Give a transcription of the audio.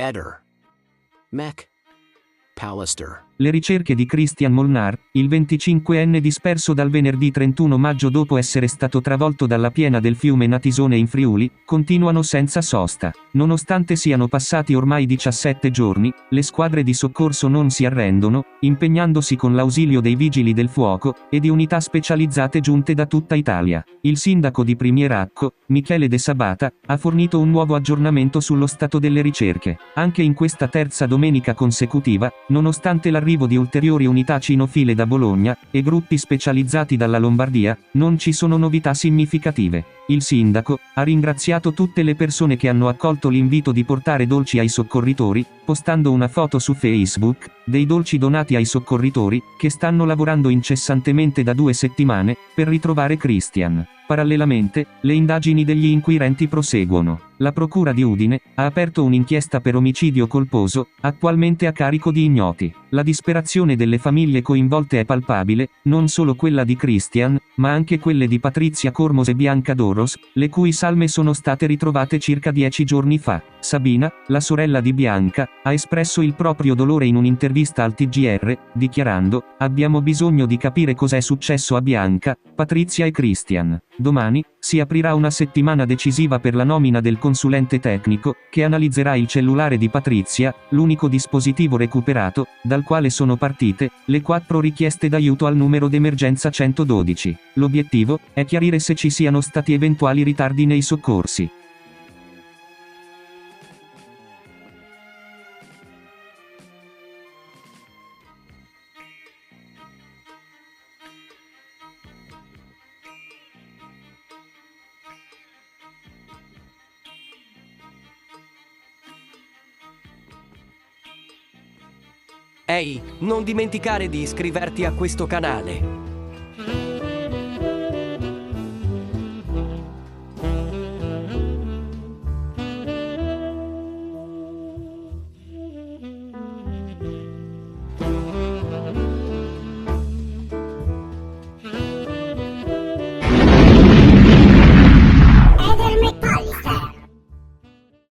Eder. Mech. Pallister. Le ricerche di Christian Molnar, il 25enne disperso dal venerdì 31 maggio dopo essere stato travolto dalla piena del fiume Natisone in Friuli, continuano senza sosta. Nonostante siano passati ormai 17 giorni, le squadre di soccorso non si arrendono, impegnandosi con l'ausilio dei vigili del fuoco e di unità specializzate giunte da tutta Italia. Il sindaco di Primieracco, Michele De Sabata, ha fornito un nuovo aggiornamento sullo stato delle ricerche. Anche in questa terza domenica consecutiva, nonostante l'arrivo di ulteriori unità cinofile da Bologna e gruppi specializzati dalla Lombardia, non ci sono novità significative. Il sindaco ha ringraziato tutte le persone che hanno accolto l'invito di portare dolci ai soccorritori, postando una foto su Facebook dei dolci donati ai soccorritori, che stanno lavorando incessantemente da 2 settimane per ritrovare Christian. Parallelamente, le indagini degli inquirenti proseguono. La procura di Udine ha aperto un'inchiesta per omicidio colposo, attualmente a carico di ignoti. La disperazione delle famiglie coinvolte è palpabile, non solo quella di Christian, ma anche quelle di Patrizia Cormos e Bianca Doros, le cui salme sono state ritrovate circa 10 giorni fa. Sabina, la sorella di Bianca, ha espresso il proprio dolore in un'intervista al TGR, dichiarando: "Abbiamo bisogno di capire cos'è successo a Bianca, Patrizia e Christian". Domani si aprirà una settimana decisiva per la nomina del consulente tecnico, che analizzerà il cellulare di Patrizia, l'unico dispositivo recuperato, dal quale sono partite le 4 richieste d'aiuto al numero d'emergenza 112. L'obiettivo è chiarire se ci siano stati eventuali ritardi nei soccorsi. Ehi, non dimenticare di iscriverti a questo canale.